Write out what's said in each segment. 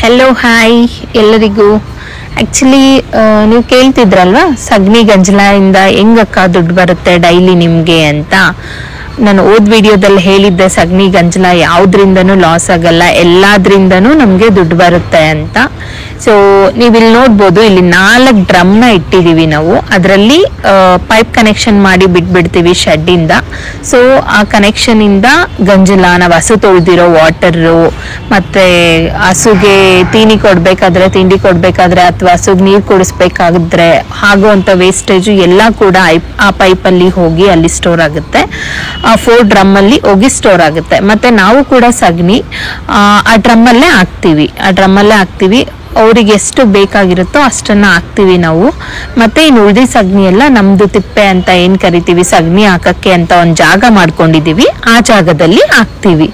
Hello hi ಎಲ್ಲರಿಗೂ. Actually ನೀವು ಕೇಳ್ತಿದ್ರಲ್ವಾ ಸಗಣಿ ಗಂಜಲದಿಂದ ಹೆಂಗಕ್ಕ ದುಡ್ಡು ಬರುತ್ತೆ ಡೈಲಿ ನಿಮಗೆ ಅಂತ. ನಾನು ಓದ್ ವಿಡಿಯೋದಲ್ಲಿ ಹೇಳಿದ್ದೆ ಸಗಣಿ ಗಂಜಲ ಯಾವುದ್ರಿಂದನೂ ಲಾಸ್ ಆಗಲ್ಲ, ಎಲ್ಲಾದ್ರಿಂದನೂ ನಮಗೆ ದುಡ್ಡು ಬರುತ್ತೆ ಅಂತ. ಸೊ ನೀವು ಇಲ್ಲಿ ನೋಡ್ಬೋದು, ಇಲ್ಲಿ 4 ಡ್ರಮ್ನ ಇಟ್ಟಿದ್ದೀವಿ ನಾವು. ಅದರಲ್ಲಿ ಪೈಪ್ ಕನೆಕ್ಷನ್ ಮಾಡಿ ಬಿಟ್ಬಿಡ್ತೀವಿ ಶೆಡ್ಡಿಂದ. ಸೊ ಆ ಕನೆಕ್ಷನಿಂದ ಗಂಜಲ, ನಾವು ಹಸು ತೊಳೆದಿರೋ ವಾಟರು, ಮತ್ತೆ ಹಸುಗೆ ತಿಂಡಿ ಕೊಡ್ಬೇಕಾದ್ರೆ ಅಥವಾ ಹಸುಗೆ ನೀರು ಕುಡಿಸ್ಬೇಕಾದ್ರೆ ಆಗುವಂಥ ವೇಸ್ಟೇಜು ಎಲ್ಲ ಕೂಡ ಆ ಪೈಪಲ್ಲಿ ಹೋಗಿ ಅಲ್ಲಿ ಸ್ಟೋರ್ ಆಗುತ್ತೆ. ಆ 4 ಡ್ರಮ್ಮಲ್ಲಿ ಹೋಗಿ ಸ್ಟೋರ್ ಆಗುತ್ತೆ. ಮತ್ತೆ ನಾವು ಕೂಡ ಸಗಣಿ ಆ ಡ್ರಮ್ಮಲ್ಲೇ ಹಾಕ್ತೀವಿ. ಅವ್ರಿಗೆ ಎಷ್ಟು ಬೇಕಾಗಿರುತ್ತೋ ಅಷ್ಟನ್ನ ಹಾಕ್ತಿವಿ ನಾವು. ಮತ್ತೆ ಇನ್ನು ಉಳಿದ ಸಗಣಿ ಎಲ್ಲ ನಮ್ದು ತಿಪ್ಪೆ ಅಂತ ಏನ್ ಕರಿತೀವಿ, ಸಗಣಿ ಹಾಕಕ್ಕೆ ಅಂತ ಒಂದು ಜಾಗ ಮಾಡ್ಕೊಂಡಿದೀವಿ, ಆ ಜಾಗದಲ್ಲಿ ಹಾಕ್ತಿವಿ.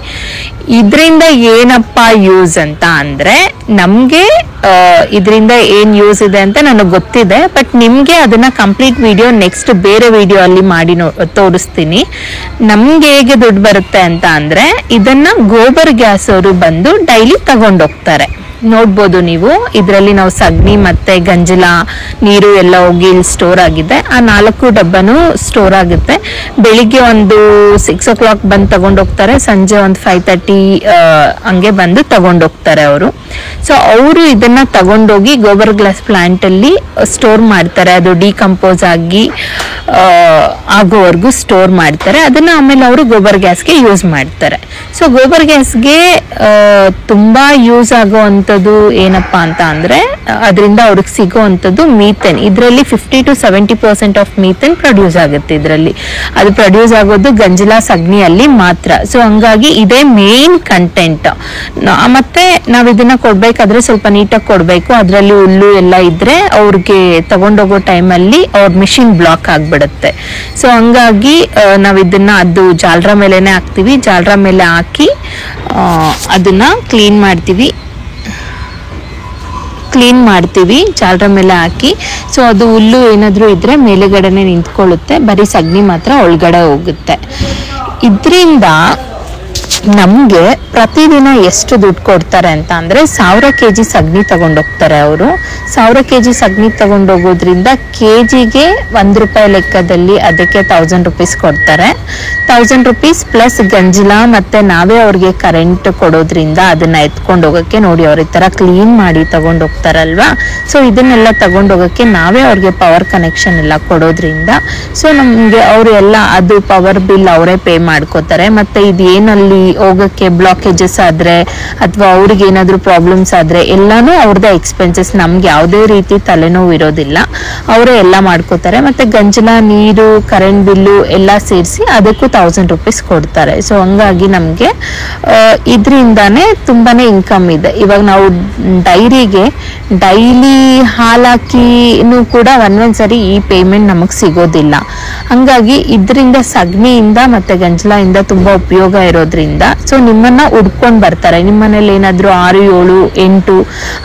ಇದ್ರಿಂದ ಏನಪ್ಪ ಯೂಸ್ ಅಂತ ಅಂದ್ರೆ, ನಮ್ಗೆ ಇದರಿಂದ ಏನ್ ಯೂಸ್ ಇದೆ ಅಂತ ನನಗೆ ಗೊತ್ತಿದೆ, ಬಟ್ ನಿಮ್ಗೆ ಅದನ್ನ ಕಂಪ್ಲೀಟ್ ವಿಡಿಯೋ ನೆಕ್ಸ್ಟ್ ಬೇರೆ ವಿಡಿಯೋ ಅಲ್ಲಿ ಮಾಡಿ ತೋರಿಸ್ತೀನಿ. ನಮ್ಗೆ ಹೇಗೆ ದುಡ್ಡು ಬರುತ್ತೆ ಅಂತ ಅಂದ್ರೆ, ಇದನ್ನ ಗೋಬರ್ ಗ್ಯಾಸ್ ಅವರು ಬಂದು ಡೈಲಿ ತಗೊಂಡೋಗ್ತಾರೆ. ನೋಡ್ಬೋದು ನೀವು, ಇದರಲ್ಲಿ ನಾವು ಸಗಣಿ ಮತ್ತೆ ಗಂಜಲ ನೀರು ಎಲ್ಲ ಹೋಗಿ ಇಲ್ಲಿ ಸ್ಟೋರ್ ಆಗಿದೆ. ಆ 4 ಡಬ್ಬನೂ ಸ್ಟೋರ್ ಆಗುತ್ತೆ. ಬೆಳಿಗ್ಗೆ ಒಂದು 6 o'clock ಬಂದು ತಗೊಂಡೋಗ್ತಾರೆ, ಸಂಜೆ ಒಂದು 5:30 ಹಂಗೆ ಬಂದು ತಗೊಂಡೋಗ್ತಾರೆ ಅವರು. ಸೊ ಅವರು ಇದನ್ನ ತಗೊಂಡೋಗಿ ಗೋಬರ್ ಗ್ಲಾಸ್ ಪ್ಲಾಂಟ್ ಅಲ್ಲಿ ಸ್ಟೋರ್ ಮಾಡ್ತಾರೆ. ಅದು ಡಿಕಂಪೋಸ್ ಆಗಿ ಆಗೋವರೆಗೂ ಸ್ಟೋರ್ ಮಾಡ್ತಾರೆ. ಅದನ್ನ ಆಮೇಲೆ ಅವರು ಗೋಬರ್ ಗ್ಯಾಸ್ಗೆ ಯೂಸ್ ಮಾಡ್ತಾರೆ. ಸೊ ಗೋಬರ್ ಗ್ಯಾಸ್ಗೆ ತುಂಬಾ ಯೂಸ್ ಆಗುವಂಥದ್ದು ಏನಪ್ಪಾ ಅಂತ ಅಂದ್ರೆ, ಅದರಿಂದ ಅವ್ರಿಗೆ ಸಿಗುವಂಥದ್ದು ಮೀಥೇನ್. ಇದರಲ್ಲಿ 50 to 70% ಆಫ್ ಮೀಥೇನ್ ಪ್ರೊಡ್ಯೂಸ್ ಆಗುತ್ತೆ. ಇದರಲ್ಲಿ ಅದು ಪ್ರೊಡ್ಯೂಸ್ ಆಗೋದು ಗಂಜಲ ಸಗಣಿಯಲ್ಲಿ ಮಾತ್ರ. ಸೊ ಹಂಗಾಗಿ ಇದೇ ಮೇನ್ ಕಂಟೆಂಟ್. ಮತ್ತೆ ನಾವ್ ಇದನ್ನ ಕೊಡ್ಬೇಕಾದ್ರೆ ಸ್ವಲ್ಪ ನೀಟಾಗಿ ಕೊಡ್ಬೇಕು. ಅದರಲ್ಲಿ ಹುಲ್ಲು ಎಲ್ಲ ಇದ್ರೆ ಅವ್ರಿಗೆ ತಗೊಂಡೋಗೋ ಟೈಮಲ್ಲಿ ಅವ್ರ ಮಿಷಿನ್ ಬ್ಲಾಕ್ ಆಗ್ಬಿಡುತ್ತೆ. ಸೊ ಹಂಗಾಗಿ ನಾವ್ ಇದನ್ನ ಅದು ಜಾಲರ ಮೇಲೆನೆ ಹಾಕ್ತಿವಿ. ಜಾಲರ ಮೇಲೆ ಹಾಕಿ ಅದನ್ನ ಕ್ಲೀನ್ ಮಾಡ್ತೀವಿ ಜಾಲರ ಮೇಲೆ ಹಾಕಿ. ಸೊ ಅದು ಹುಲ್ಲು ಏನಾದ್ರೂ ಇದ್ರೆ ಮೇಲೆಗಡೆನೆ ನಿಂತ್ಕೊಳ್ಳುತ್ತೆ, ಬರೀ ಸಗಣಿ ಮಾತ್ರ ಒಳಗಡೆ ಹೋಗುತ್ತೆ. ಇದರಿಂದ ನಮ್ಗೆ ಪ್ರತಿದಿನ ಎಷ್ಟು ದುಡ್ಡು ಕೊಡ್ತಾರೆ ಅಂತ ಅಂದ್ರೆ, 1000 kg ಸಗಣಿ ತಗೊಂಡೋಗ್ತಾರೆ ಅವರು. 1000 kg ಸಗಣಿ ತಗೊಂಡೋಗೋದ್ರಿಂದ ಕೆಜಿಗೆ ₹1 ಲೆಕ್ಕದಲ್ಲಿ ಅದಕ್ಕೆ 1000 rupees ಕೊಡ್ತಾರೆ. 1000 rupees ಪ್ಲಸ್ ಗಂಜಲ ಮತ್ತೆ ನಾವೇ ಅವ್ರಿಗೆ ಕರೆಂಟ್ ಕೊಡೋದ್ರಿಂದ ಅದನ್ನ ಎತ್ಕೊಂಡು ಹೋಗಕ್ಕೆ, ನೋಡಿ ಅವ್ರ ಈ ತರ ಕ್ಲೀನ್ ಮಾಡಿ ತಗೊಂಡೋಗ್ತಾರಲ್ವಾ. ಸೊ ಇದನ್ನೆಲ್ಲ ತಗೊಂಡೋಗಕ್ಕೆ ನಾವೇ ಅವ್ರಿಗೆ ಪವರ್ ಕನೆಕ್ಷನ್ ಎಲ್ಲ ಕೊಡೋದ್ರಿಂದ ಸೊ ನಮ್ಗೆ ಅವರು ಎಲ್ಲ ಅದು ಪವರ್ ಬಿಲ್ ಅವರೇ ಪೇ ಮಾಡ್ಕೋತಾರೆ. ಮತ್ತೆ ಇದೇನಲ್ಲಿ ಹೋಗಕ್ಕೆ ಬ್ಲಾಕೇಜಸ್ ಆದ್ರೆ ಅಥವಾ ಅವ್ರಿಗೆ ಏನಾದ್ರು ಪ್ರಾಬ್ಲಮ್ಸ್ ಆದ್ರೆ ಎಲ್ಲಾನು ಅವ್ರದ್ದೇ ಎಕ್ಸ್ಪೆನ್ಸಸ್, ನಮ್ಗೆ ಯಾವುದೇ ರೀತಿ ತಲೆನೋವು ಇರೋದಿಲ್ಲ, ಅವರೇ ಎಲ್ಲ ಮಾಡ್ಕೋತಾರೆ. ಮತ್ತೆ ಗಂಜಲ, ನೀರು, ಕರೆಂಟ್ ಬಿಲ್ಲು ಎಲ್ಲ ಸೇರಿಸಿ ಅದಕ್ಕೂ 1000 rupees ಕೊಡ್ತಾರೆ. ಸೊ ಹಂಗಾಗಿ ನಮ್ಗೆ ಇದರಿಂದಾನೇ ತುಂಬಾನೇ ಇನ್ಕಮ್ ಇದೆ. ಇವಾಗ ನಾವು ಡೈರಿಗೆ ಡೈಲಿ ಹಾಲಾಕಿನೂ ಕೂಡ ಒಂದೊಂದ್ಸರಿ ಈ ಪೇಮೆಂಟ್ ನಮಗ್ ಸಿಗೋದಿಲ್ಲ. ಹಂಗಾಗಿ ಇದರಿಂದ ಸಗಣಿಯಿಂದ ಮತ್ತೆ ಗಂಜಲದಿಂದ ತುಂಬಾ ಉಪಯೋಗ ಇರೋದ್ರಿಂದ ಸೊ ನಿಮ್ಮನ್ನ ಹುಡ್ಕೊಂಡ್ ಬರ್ತಾರೆ. ನಿಮ್ಮನೇಲಿ ಏನಾದ್ರು 6, 7, 8,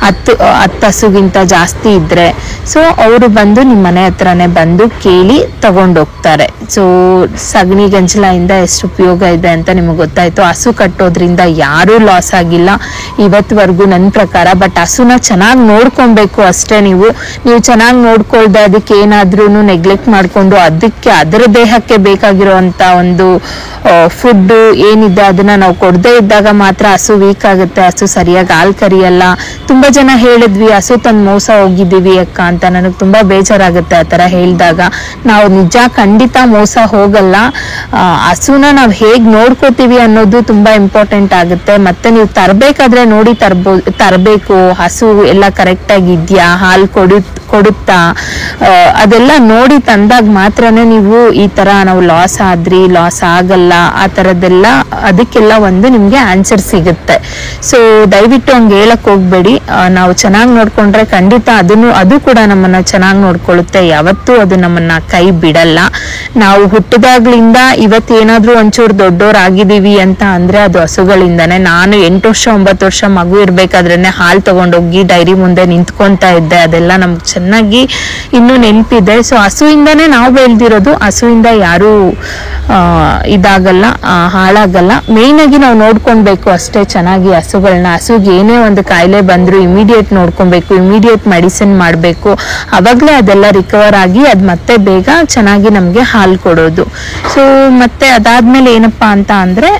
10 ಹಸುಗಿಂತ ಜಾಸ್ತಿ ಇದ್ರೆ ಸೊ ಅವರು ಬಂದು ನಿಮ್ಮನೆ ಹತ್ರನೇ ಬಂದು ಕೇಳಿ ತಗೊಂಡೋಗ್ತಾರೆ. ಸೊ ಸಗಣಿ ಗಂಜಲದಿಂದ ಎಷ್ಟು ಉಪಯೋಗ ಇದೆ ಅಂತ ನಿಮಗೆ ಗೊತ್ತಾಯ್ತು. ಹಸು ಕಟ್ಟೋದ್ರಿಂದ ಯಾರೂ ಲಾಸ್ ಆಗಿಲ್ಲ ಇವತ್ವರೆಗೂ ನನ್ನ ಪ್ರಕಾರ. ಬಟ್ ಹಸುನ ಚೆನ್ನಾಗಿ ನೋಡ್ಕೊಬೇಕು ಅಷ್ಟೇ. ನೀವು ಚೆನ್ನಾಗಿ ನೋಡ್ಕೊಳ್ದೆ ಅದಕ್ಕೆ ಏನಾದ್ರೂ ನೆಗ್ಲೆಕ್ಟ್ ಮಾಡ್ಕೊಂಡು ಅದಕ್ಕೆ ಅದರ ದೇಹಕ್ಕೆ ಬೇಕಾಗಿರುವಂತ ಒಂದು ಫುಡ್ ಏನಿದೆ ಅದನ್ನ ನಾವು ಕೊಡದೇ ಇದ್ದಾಗ ಮಾತ್ರ ಹಸು ವೀಕ್ ಆಗುತ್ತೆ, ಹಸು ಸರಿಯಾಗಿ ಹಾಲು ಕರಿಯಲ್ಲ. ತುಂಬಾ ಜನ ಹೇಳಿದ್ವಿ ಹಸು ತಂದು ಮೋಸ ಹೋಗಿದ್ದೀವಿ ಅಕ್ಕ ಅಂತ. ನನಗೆ ತುಂಬಾ ಬೇಜಾರಾಗುತ್ತೆ ಆ ತರ ಹೇಳಿದಾಗ. ನಾವು ನಿಜ ಖಂಡಿತ ಮೋಸ ಹೋಗಲ್ಲ. ಹಸುನ ನಾವು ಹೇಗ್ ನೋಡ್ಕೋತೀವಿ ಅನ್ನೋದು ತುಂಬಾ ಇಂಪಾರ್ಟೆಂಟ್ ಆಗುತ್ತೆ. ಮತ್ತೆ ನೀವು ತರಬೇಕಾದ್ರೆ ನೋಡಿ ತರಬೇಕು, ಹಸು ಎಲ್ಲ ಕರೆಕ್ಟ್ ಆಗಿ ಇದ್ಯಾ, ಹಾಲು ಕೊಡುತ್ತಾ, ಅದೆಲ್ಲ ನೋಡಿ ತಂದಾಗ ಮಾತ್ರನೇ ನೀವು ಈ ತರ ನಾವು ಲಾಸ್ ಆಗಲ್ಲ ಆ ತರದೆಲ್ಲ ಅದಕ್ಕೆಲ್ಲ ಒಂದು ನಿಮ್ಗೆ ಆನ್ಸರ್ ಸಿಗುತ್ತೆ. ಸೊ ದಯವಿಟ್ಟು ಹಂಗೆ ಹೇಳಕ್ ಹೋಗ್ಬೇಡಿ. ನಾವು ಚೆನ್ನಾಗಿ ನೋಡ್ಕೊಂಡ್ರೆ ಖಂಡಿತ ಅದು ಕೂಡ ನಮ್ಮನ್ನ ಚೆನ್ನಾಗಿ ನೋಡ್ಕೊಳ್ಳುತ್ತೆ. ಯಾವತ್ತೂ ಅದು ನಮ್ಮನ್ನ ಕೈ ಬಿಡಲ್ಲ. ನಾವು ಹುಟ್ಟಿದಾಗ್ಲಿಂದ ಇವತ್ತೇನಾದ್ರೂ ಒಂಚೂರು ದೊಡ್ಡೋರಾಗಿದ್ದೀವಿ ಅಂತ ಅಂದ್ರೆ ಅದು ಹಸುಗಳಿಂದಾನೆ. ನಾನು 8 ವರ್ಷ 9 ವರ್ಷ ಮಗು ಇರ್ಬೇಕಾದ್ರೇನೆ ಹಾಲು ತಗೊಂಡೋಗಿ ಡೈರಿ ಮುಂದೆ ನಿಂತ್ಕೊಂತಾ ಇದ್ದೆ. ಅದೆಲ್ಲ ನಮ್ಗೆ ಚೆನ್ನಾಗಿ ಇನ್ನೂ ನೆನಪಿದೆ. ಸೊ ಹಸುವಿಂದಾನೇ ನಾವು ಬೆಳೆದಿರೋದು. ಹಸುವಿಂದ ಯಾರು ಇದಾಗಲ್ಲ, ಹಾಳಾಗಲ್ಲ. ಮೇಯ್ನಾಗಿ ನಾವು ನೋಡ್ಕೊಳ್ಬೇಕು ಅಷ್ಟೇ ಚೆನ್ನಾಗಿ ಹಸುಗಳನ್ನ. ಹಸುಗೆ ಏನೇ ಒಂದು ಕಾಯಿಲೆ ಬಂದರೂ ಇಮಿಡಿಯೇಟ್ ನೋಡ್ಕೊಬೇಕು, ಇಮಿಡಿಯೇಟ್ ಮೆಡಿಸಿನ್ ಮಾಡಬೇಕು. ಅವಾಗಲೇ ಅದೆಲ್ಲ ರಿಕವರ್ ಆಗಿ ಅದು ಮತ್ತೆ ಬೇಗ ಚೆನ್ನಾಗಿ ನಮಗೆ ಹಾಲು ಕೊಡೋದು. ಸೊ ಮತ್ತೆ ಅದಾದ್ಮೇಲೆ ಏನಪ್ಪಾ ಅಂತ ಅಂದರೆ,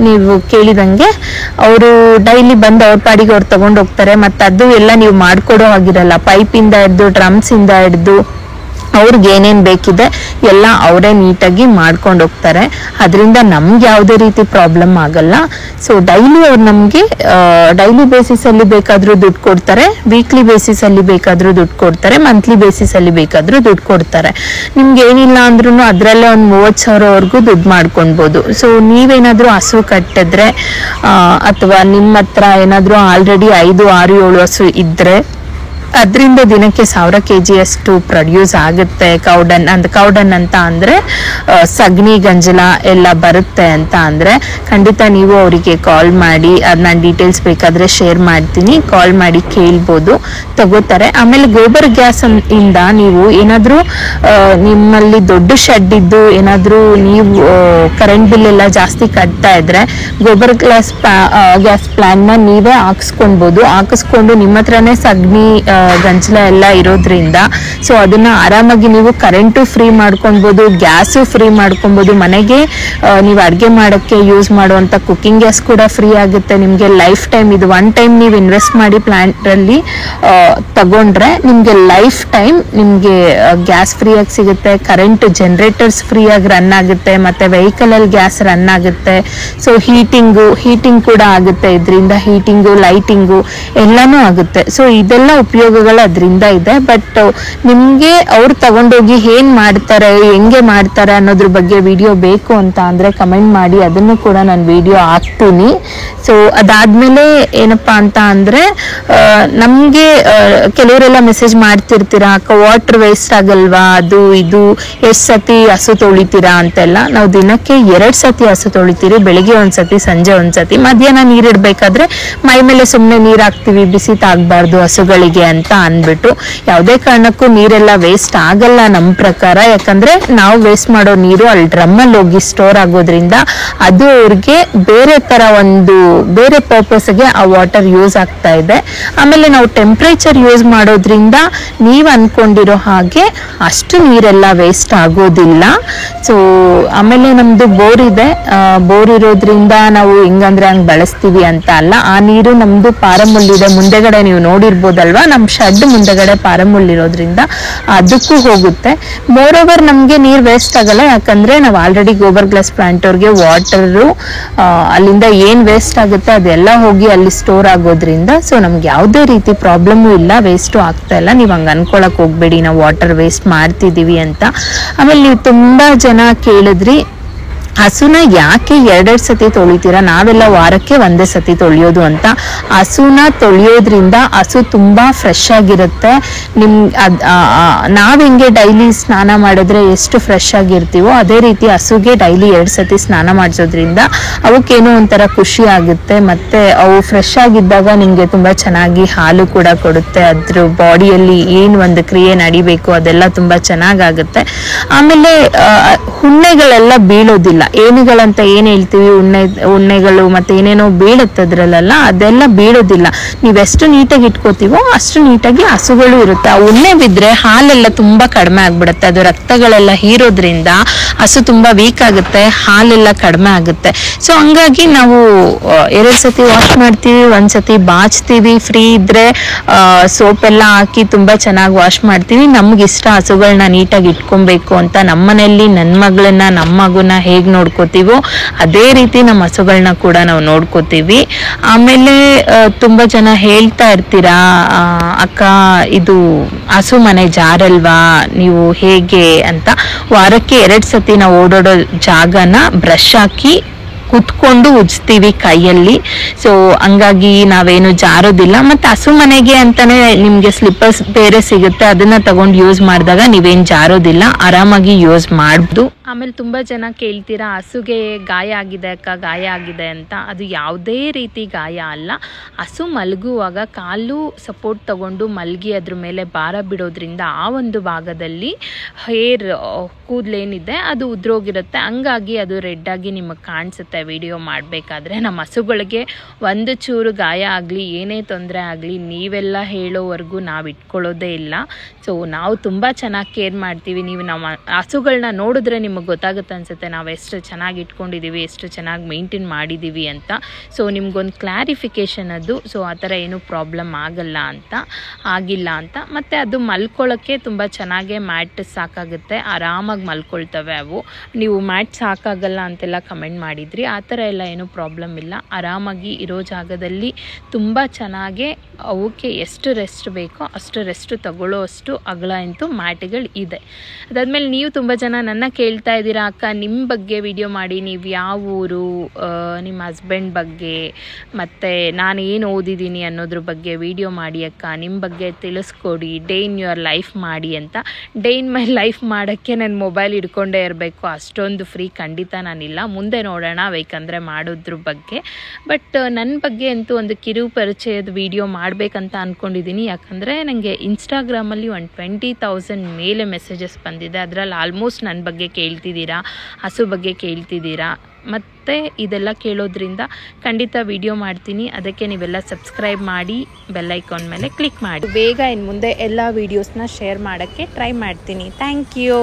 ನೀವು ಕೇಳಿದಂಗೆ ಅವರು ಡೈಲಿ ಬಂದು ಅವ್ರ ಪಾಡಿಗೆ ಅವ್ರು ತಗೊಂಡು ಹೋಗ್ತಾರೆ. ಮತ್ತು ಅದು ಎಲ್ಲ ನೀವು ಮಾಡಿಕೊಡೋ ಆಗಿರಲ್ಲ. ಪೈಪಿಂದ ಹಿಡ್ದು ಡ್ರಮ್ಸಿಂದ ಹಿಡ್ದು ಅವ್ರಿಗೆ ಏನೇನು ಬೇಕಿದೆ ಎಲ್ಲ ಅವರೇ ನೀಟಾಗಿ ಮಾಡ್ಕೊಂಡು ಹೋಗ್ತಾರೆ. ಅದರಿಂದ ನಮ್ಗೆ ಯಾವುದೇ ರೀತಿ ಪ್ರಾಬ್ಲಮ್ ಆಗಲ್ಲ. ಸೊ ಡೈಲಿ ಅವ್ರು ನಮಗೆ ಡೈಲಿ ಬೇಸಿಸಲ್ಲಿ ಬೇಕಾದರೂ ದುಡ್ಡು ಕೊಡ್ತಾರೆ, ವೀಕ್ಲಿ ಬೇಸಿಸಲ್ಲಿ ಬೇಕಾದರೂ ದುಡ್ಡು ಕೊಡ್ತಾರೆ, ಮಂತ್ಲಿ ಬೇಸಿಸಲ್ಲಿ ಬೇಕಾದರೂ ದುಡ್ಡು ಕೊಡ್ತಾರೆ. ನಿಮ್ಗೆ ಏನಿಲ್ಲ ಅಂದ್ರೂ ಅದರಲ್ಲೇ ಒಂದು 30,000ವರೆಗೂ ದುಡ್ಡು ಮಾಡ್ಕೊಳ್ಬೋದು. ಸೊ ನೀವೇನಾದರೂ ಹಸು ಕಟ್ಟಿದ್ರೆ ಅಥವಾ ನಿಮ್ಮ ಹತ್ರ ಏನಾದರೂ ಆಲ್ರೆಡಿ 5, 6, 7 ಹಸು ಇದ್ದರೆ ಅದರಿಂದ ದಿನಕ್ಕೆ 1000 kg ಪ್ರೊಡ್ಯೂಸ್ ಆಗುತ್ತೆ. ಕೌಡನ್ ಅಂತ ಅಂದರೆ ಸಗಣಿ ಗಂಜಲ ಎಲ್ಲ ಬರುತ್ತೆ ಅಂತ ಅಂದರೆ ಖಂಡಿತ ನೀವು ಅವರಿಗೆ ಕಾಲ್ ಮಾಡಿ, ಅದು ನಾನು ಡೀಟೇಲ್ಸ್ ಬೇಕಾದರೆ ಶೇರ್ ಮಾಡ್ತೀನಿ, ಕಾಲ್ ಮಾಡಿ ಕೇಳ್ಬೋದು, ತಗೋತಾರೆ. ಆಮೇಲೆ ಗೋಬರ್ ಗ್ಯಾಸ್ ಇಂದ ನೀವು ಏನಾದರೂ ನಿಮ್ಮಲ್ಲಿ ದೊಡ್ಡ ಶೆಡ್ ಇದ್ದು ಏನಾದರೂ ನೀವು ಕರೆಂಟ್ ಬಿಲ್ ಎಲ್ಲ ಜಾಸ್ತಿ ಕಟ್ತಾ ಇದ್ರೆ ಗೋಬರ್ ಗ್ಯಾಸ್ ಪ್ಲಾನ್ನ ನೀವೇ ಹಾಕಿಸ್ಕೊಂಡು ನಿಮ್ಮ ಹತ್ರನೇ ಸಗಣಿ ಗಂಜಲ ಎಲ್ಲ ಇರೋದ್ರಿಂದ ಸೊ ಅದನ್ನ ಆರಾಮಾಗಿ ನೀವು ಕರೆಂಟು ಫ್ರೀ ಮಾಡ್ಕೊಳ್ಬೋದು, ಗ್ಯಾಸು ಫ್ರೀ ಮಾಡ್ಕೊಬೋದು. ಮನೆಗೆ ನೀವು ಅಡುಗೆ ಮಾಡೋಕ್ಕೆ ಯೂಸ್ ಮಾಡುವಂಥ ಕುಕ್ಕಿಂಗ್ ಗ್ಯಾಸ್ ಕೂಡ ಫ್ರೀ ಆಗುತ್ತೆ ನಿಮಗೆ ಲೈಫ್ ಟೈಮ್. ಇದು 1 ಟೈಮ್ ನೀವು ಇನ್ವೆಸ್ಟ್ ಮಾಡಿ ಪ್ಲಾಂಟಲ್ಲಿ ತಗೊಂಡ್ರೆ ನಿಮಗೆ ಲೈಫ್ ಟೈಮ್ ನಿಮಗೆ ಗ್ಯಾಸ್ ಫ್ರೀಯಾಗಿ ಸಿಗುತ್ತೆ. ಕರೆಂಟ್ ಜನರೇಟರ್ಸ್ ಫ್ರೀಯಾಗಿ ರನ್ ಆಗುತ್ತೆ, ಮತ್ತು ವೆಹಿಕಲಲ್ಲಿ ಗ್ಯಾಸ್ ರನ್ ಆಗುತ್ತೆ. ಸೊ ಹೀಟಿಂಗ್ ಕೂಡ ಆಗುತ್ತೆ ಇದರಿಂದ, ಹೀಟಿಂಗು ಲೈಟಿಂಗು ಎಲ್ಲನೂ ಆಗುತ್ತೆ. ಸೊ ಇದೆಲ್ಲ ಉಪಯೋಗಗಳು ಅದರಿಂದ ಇದೆ. ಬಟ್ ನಿಮಗೆ ಅವ್ರು ತಗೊಂಡೋಗಿ ಏನ್ ಮಾಡ್ತಾರೆ, ಹೆಂಗೆ ಮಾಡ್ತಾರೆ ಅನ್ನೋದ್ರ ಬಗ್ಗೆ ವಿಡಿಯೋ ಬೇಕು ಅಂತ ಅಂದ್ರೆ ಕಮೆಂಟ್ ಮಾಡಿ, ಅದನ್ನು ಕೂಡ ನಾನು ವಿಡಿಯೋ ಹಾಕ್ತೀನಿ. ಸೊ ಅದಾದ್ಮೇಲೆ ಏನಪ್ಪಾ ಅಂತ ಅಂದ್ರೆ ನಮ್ಗೆ ಕೆಲವರೆಲ್ಲ ಮೆಸೇಜ್ ಮಾಡ್ತಿರ್ತೀರಾ, ಅಕ್ಕ ವಾಟರ್ ವೇಸ್ಟ್ ಆಗಲ್ವಾ, ಅದು ಇದು ಎಷ್ಟು ಸತಿ ಹಸು ತೊಳಿತೀರಾ ಅಂತೆಲ್ಲ. ನಾವು ದಿನಕ್ಕೆ 2 ಸತಿ ಹಸು ತೊಳಿತೀರಿ, ಬೆಳಿಗ್ಗೆ 1 ಸತಿ, ಸಂಜೆ 1 ಸತಿ. ಮಧ್ಯಾಹ್ನ ನೀರಿಡ್ಬೇಕಾದ್ರೆ ಮೈ ಮೇಲೆ ಸುಮ್ಮನೆ ನೀರ್ ಹಾಕ್ತಿವಿ, ಬಿಸಿ ತಾಗಬಾರ್ದು ಹಸುಗಳಿಗೆ ಅಂತ ಅಂದ್ಬಿಟ್ಟು. ಯಾವುದೇ ಕಾರಣಕ್ಕೂ ನೀರೆಲ್ಲ ವೇಸ್ಟ್ ಆಗಲ್ಲ ನಮ್ಮ ಪ್ರಕಾರ. ಯಾಕಂದ್ರೆ ನಾವು ವೇಸ್ಟ್ ಮಾಡೋ ನೀರು ಅಲ್ಲಿ ಡ್ರಮ್ಮಲ್ಲಿ ಹೋಗಿ ಸ್ಟೋರ್ ಆಗೋದ್ರಿಂದ ಅದು ಅವ್ರಿಗೆ ಬೇರೆ ತರ ಬೇರೆ ಪರ್ಪಸ್ಗೆ ಆ ವಾಟರ್ ಯೂಸ್ ಆಗ್ತಾ ಇದೆ. ಆಮೇಲೆ ನಾವು ಟೆಂಪ್ರೇಚರ್ ಯೂಸ್ ಮಾಡೋದ್ರಿಂದ ನೀವು ಅನ್ಕೊಂಡಿರೋ ಹಾಗೆ ಅಷ್ಟು ನೀರೆಲ್ಲ ವೇಸ್ಟ್ ಆಗೋದಿಲ್ಲ. ಸೊ ಆಮೇಲೆ ನಮ್ದು ಬೋರ್ ಇದೆ, ಬೋರ್ ಇರೋದ್ರಿಂದ ನಾವು ಹೆಂಗಂದ್ರೆ ಹಂಗ್ ಬಳಸ್ತೀವಿ ಅಂತ ಅಲ್ಲ. ಆ ನೀರು ನಮ್ದು ಪಾರಮುಲ್ಲಿದೆ, ಮುಂದೆಗಡೆ ನೀವು ನೋಡಿರ್ಬೋದಲ್ವಾ, ನಮ್ಮ ಶೆಡ್ ಮುಂದೆಗಡೆ ಪಾರಮುಲ್ಲಿರೋದ್ರಿಂದ ಅದಕ್ಕೂ ಹೋಗುತ್ತೆ. ಮೋರ್ ಓವರ್ ನಮ್ಗೆ ನೀರ್ ವೇಸ್ಟ್ ಆಗಲ್ಲ, ಯಾಕಂದ್ರೆ ನಾವು ಆಲ್ರೆಡಿ ಗೋಬರ್ ಗ್ಲಾಸ್ ಪ್ಲಾಂಟ್ ಅವ್ರಿಗೆ ವಾಟರು ಅಲ್ಲಿಂದ ಏನ್ ವೇಸ್ಟ್ ಆಗುತ್ತೆ ಅದೆಲ್ಲ ಹೋಗಿ ಅಲ್ಲಿ ಸ್ಟೋರ್ ಆಗೋದ್ರಿಂದ ಸೊ ನಮ್ಗೆ ಯಾವುದೇ ರೀತಿ ಪ್ರಾಬ್ಲಮ್ಮು ಇಲ್ಲ, ವೇಸ್ಟು ಆಗ್ತಾ ಇಲ್ಲ. ನೀವು ಹಂಗೆ ಅನ್ಕೊಳಕ್ ಹೋಗ್ಬೇಡಿ ನಾವು ವಾಟರ್ ವೇಸ್ಟ್ ಮಾಡ್ತಿದೀವಿ ಅಂತ. ಆಮೇಲೆ ನೀವು ತುಂಬಾ ಜನ ಕೇಳಿದ್ರಿ ಹಸುನ ಯಾಕೆ 2 ಸತಿ ತೊಳಿತೀರಾ, ನಾವೆಲ್ಲ ವಾರಕ್ಕೆ 1 ಸತಿ ತೊಳೆಯೋದು ಅಂತ. ಹಸುನ ತೊಳೆಯೋದ್ರಿಂದ ಹಸು ತುಂಬಾ ಫ್ರೆಶ್ ಆಗಿರುತ್ತೆ. ನಾವ್ ಹೆಂಗೆ ಡೈಲಿ ಸ್ನಾನ ಮಾಡಿದ್ರೆ ಎಷ್ಟು ಫ್ರೆಶ್ ಆಗಿರ್ತೀವೋ ಅದೇ ರೀತಿ ಹಸುಗೆ ಡೈಲಿ 2 ಸತಿ ಸ್ನಾನ ಮಾಡಿಸೋದ್ರಿಂದ ಅವಕ್ಕೇನೋ ಒಂಥರ ಖುಷಿ ಆಗುತ್ತೆ. ಮತ್ತೆ ಅವು ಫ್ರೆಶ್ ಆಗಿದ್ದಾಗ ನಿಮ್ಗೆ ತುಂಬಾ ಚೆನ್ನಾಗಿ ಹಾಲು ಕೂಡ ಕೊಡುತ್ತೆ. ಅದ್ರ ಬಾಡಿಯಲ್ಲಿ ಏನು ಒಂದು ಕ್ರಿಯೆ ನಡಿಬೇಕು ಅದೆಲ್ಲ ತುಂಬಾ ಚೆನ್ನಾಗಾಗುತ್ತೆ. ಆಮೇಲೆ ಹುಣ್ಣೆಗಳೆಲ್ಲ ಬೀಳೋದಿಲ್ಲ, ಏನುಗಳಂತ ಏನ್ ಹೇಳ್ತೀವಿ, ಉಣ್ಣೆಗಳು ಮತ್ತೆ ಏನೇನೋ ಬೀಳುತ್ತದ್ರಲ್ಲ, ಅದೆಲ್ಲ ಬೀಳೋದಿಲ್ಲ. ನೀವೆಷ್ಟು ನೀಟಾಗಿ ಇಟ್ಕೋತೀವೋ ಅಷ್ಟು ನೀಟಾಗಿ ಹಸುಗಳು ಇರುತ್ತೆ. ಆ ಉಣ್ಣೆ ಬಿದ್ರೆ ಹಾಲೆಲ್ಲ ತುಂಬಾ ಕಡಿಮೆ ಆಗ್ಬಿಡುತ್ತೆ, ಅದು ರಕ್ತಗಳೆಲ್ಲ ಹೀರೋದ್ರಿಂದ ಹಸು ತುಂಬಾ ವೀಕ್ ಆಗುತ್ತೆ, ಹಾಲೆಲ್ಲ ಕಡಿಮೆ ಆಗುತ್ತೆ. ಸೊ ಹಂಗಾಗಿ ನಾವು 2 ಸತಿ ವಾಶ್ ಮಾಡ್ತೀವಿ, 1 ಸತಿ ಬಾಚ್ತೀವಿ. ಫ್ರೀ ಇದ್ರೆ ಸೋಪ್ ಎಲ್ಲ ಹಾಕಿ ತುಂಬಾ ಚೆನ್ನಾಗಿ ವಾಶ್ ಮಾಡ್ತೀವಿ. ನಮ್ಗೆ ಇಷ್ಟ ಹಸುಗಳನ್ನ ನೀಟಾಗಿ ಇಟ್ಕೊಬೇಕು ಅಂತ. ನಮ್ಮನೆಯಲ್ಲಿ ನನ್ನ ಮಗಳನ್ನ ನಮ್ಮ ಮಗುನ ಹೇಗ್ ನೋಡ್ಕೋತೀವೋ ಅದೇ ರೀತಿ ನಮ್ಮ ಹಸುಗಳನ್ನ ಕೂಡ ನಾವು ನೋಡ್ಕೋತೀವಿ. ಆಮೇಲೆ ತುಂಬಾ ಜನ ಹೇಳ್ತಾ ಇರ್ತೀರಾ, ಅಕ್ಕ ಇದು ಹಸು ಮನೆ ಜಾರಲ್ವಾ ನೀವು ಹೇಗೆ ಅಂತ. ವಾರಕ್ಕೆ 2 ಸತಿ ನಾವು ಓಡಾಡೋ ಜಾಗನ ಬ್ರಷ್ ಹಾಕಿ ಕುತ್ಕೊಂಡು ಉಜ್ತೀವಿ ಕೈಯಲ್ಲಿ. ಸೊ ಹಂಗಾಗಿ ನಾವೇನು ಜಾರೋದಿಲ್ಲ. ಮತ್ತೆ ಹಸು ಮನೆಗೆ ಅಂತಾನೆ ನಿಮ್ಗೆ ಸ್ಲಿಪ್ಪರ್ಸ್ ಬೇರೆ ಸಿಗುತ್ತೆ, ಅದನ್ನ ತಗೊಂಡು ಯೂಸ್ ಮಾಡಿದಾಗ ನೀವೇನ್ ಜಾರೋದಿಲ್ಲ, ಆರಾಮಾಗಿ ಯೂಸ್ ಮಾಡ್ಬೋದು. ಆಮೇಲೆ ತುಂಬಾ ಜನ ಕೇಳ್ತೀರಾ ಹಸುಗೆ ಗಾಯ ಆಗಿದೆ ಅಕ್ಕ, ಗಾಯ ಆಗಿದೆ ಅಂತ. ಅದು ಯಾವುದೇ ರೀತಿ ಗಾಯ ಅಲ್ಲ. ಹಸು ಮಲಗುವಾಗ ಕಾಲು ಸಪೋರ್ಟ್ ತಗೊಂಡು ಮಲಗಿ ಅದ್ರ ಮೇಲೆ ಭಾರ ಬಿಡೋದ್ರಿಂದ ಆ ಒಂದು ಭಾಗದಲ್ಲಿ ಹೇರ್ ಕೂದಲೇನಿದೆ ಅದು ಉದ್ರೋಗಿರುತ್ತೆ, ಹಂಗಾಗಿ ಅದು ರೆಡ್ಡಾಗಿ ನಿಮಗೆ ಕಾಣಿಸುತ್ತೆ ವಿಡಿಯೋ ಮಾಡಬೇಕಾದ್ರೆ. ನಮ್ಮ ಹಸುಗಳಿಗೆ ಒಂದು ಚೂರು ಗಾಯ ಆಗಲಿ ಏನೇ ತೊಂದರೆ ಆಗಲಿ ನೀವೆಲ್ಲ ಹೇಳೋವರೆಗೂ ನಾವು ಇಟ್ಕೊಳ್ಳೋದೇ ಇಲ್ಲ. ಸೊ ನಾವು ತುಂಬ ಚೆನ್ನಾಗಿ ಕೇರ್ ಮಾಡ್ತೀವಿ. ನೀವು ನಮ್ಮ ಹಸುಗಳನ್ನ ನೋಡಿದ್ರೆ ನಿಮಗೆ ಗೊತ್ತಾಗುತ್ತೆ ಅನಿಸುತ್ತೆ ನಾವು ಎಷ್ಟು ಚೆನ್ನಾಗಿ ಇಟ್ಕೊಂಡಿದ್ದೀವಿ, ಎಷ್ಟು ಚೆನ್ನಾಗಿ ಮೇಂಟೈನ್ ಮಾಡಿದ್ದೀವಿ ಅಂತ. ಸೊ ನಿಮ್ಗೊಂದು ಕ್ಲಾರಿಫಿಕೇಷನ್ ಅದು. ಸೊ ಆ ಥರ ಏನೂ ಪ್ರಾಬ್ಲಮ್ ಆಗಿಲ್ಲ ಅಂತ. ಮತ್ತು ಅದು ಮಲ್ಕೊಳ್ಳೋಕ್ಕೆ ತುಂಬ ಚೆನ್ನಾಗೇ ಮ್ಯಾಟ್ ಸಾಕಾಗುತ್ತೆ, ಆರಾಮಾಗಿ ಮಲ್ಕೊಳ್ತವೆ ಅವು. ನೀವು ಮ್ಯಾಟ್ ಸಾಕಾಗಲ್ಲ ಅಂತೆಲ್ಲ ಕಮೆಂಟ್ ಮಾಡಿದ್ರಿ, ಆ ಥರ ಎಲ್ಲ ಏನೂ ಪ್ರಾಬ್ಲಮ್ ಇಲ್ಲ. ಆರಾಮಾಗಿ ಇರೋ ಜಾಗದಲ್ಲಿ ತುಂಬ ಚೆನ್ನಾಗೇ ಅವಕ್ಕೆ ಎಷ್ಟು ರೆಸ್ಟ್ ಬೇಕೋ ಅಷ್ಟು ರೆಸ್ಟ್ ತಗೊಳ್ಳೋ ಅಷ್ಟು ಅಗಲ ಅಂತೂ ಮ್ಯಾಟ್ಗಳು ಇದೆ. ಅದಾದಮೇಲೆ ನೀವು ತುಂಬ ಜನ ನನ್ನ ಕೇಳ್ತಾ ಇದ್ದೀರಾ, ಅಕ್ಕ ನಿಮ್ಮ ಬಗ್ಗೆ ವಿಡಿಯೋ ಮಾಡಿ, ನೀವು ಯಾವ ಊರು, ನಿಮ್ಮ ಹಸ್ಬೆಂಡ್ ಬಗ್ಗೆ ಮತ್ತು ನಾನು ಏನು ಓದಿದ್ದೀನಿ ಅನ್ನೋದ್ರ ಬಗ್ಗೆ ವಿಡಿಯೋ ಮಾಡಿ ಅಕ್ಕ, ನಿಮ್ಮ ಬಗ್ಗೆ ತಿಳಿಸ್ಕೊಡಿ, ಡೇ ಇನ್ ಯುವರ್ ಲೈಫ್ ಮಾಡಿ ಅಂತ. ಡೇ ಇನ್ ಮೈ ಲೈಫ್ ಮಾಡೋಕ್ಕೆ ನನ್ನ ಮೊಬೈಲ್ ಹಿಡ್ಕೊಂಡೇ ಇರಬೇಕು, ಅಷ್ಟೊಂದು ಫ್ರೀ ಖಂಡಿತ ನಾನಿಲ್ಲ. ಮುಂದೆ ನೋಡೋಣ ಬೇಕಂದರೆ ಮಾಡೋದ್ರ ಬಗ್ಗೆ. ಬಟ್ ನನ್ನ ಬಗ್ಗೆ ಅಂತೂ ಒಂದು ಕಿರು ಪರಿಚಯದ ವಿಡಿಯೋ ಮಾಡಬೇಕಂತ ಅಂದ್ಕೊಂಡಿದ್ದೀನಿ. ಯಾಕಂದರೆ ನನಗೆ ಇನ್ಸ್ಟಾಗ್ರಾಮಲ್ಲಿ ಒಂದು 20,000 ಮೇಲೆ ಮೆಸೇಜಸ್ ಬಂದಿದೆ. ಅದರಲ್ಲಿ ಆಲ್ಮೋಸ್ಟ್ ನನ್ನ ಬಗ್ಗೆ ಕೇಳ್ತಿದ್ದೀರಾ, ಹಸು ಬಗ್ಗೆ ಕೇಳ್ತಿದ್ದೀರಾ. ಮತ್ತು ಇದೆಲ್ಲ ಕೇಳೋದ್ರಿಂದ ಖಂಡಿತ ವಿಡಿಯೋ ಮಾಡ್ತೀನಿ. ಅದಕ್ಕೆ ನೀವೆಲ್ಲ ಸಬ್ಸ್ಕ್ರೈಬ್ ಮಾಡಿ ಬೆಲ್ ಐಕಾನ್ ಮೇಲೆ ಕ್ಲಿಕ್ ಮಾಡಿ. ಬೇಗ ಇನ್ನು ಮುಂದೆ ಎಲ್ಲ ವೀಡಿಯೋಸ್ನ ಶೇರ್ ಮಾಡೋಕ್ಕೆ ಟ್ರೈ ಮಾಡ್ತೀನಿ. Thank you.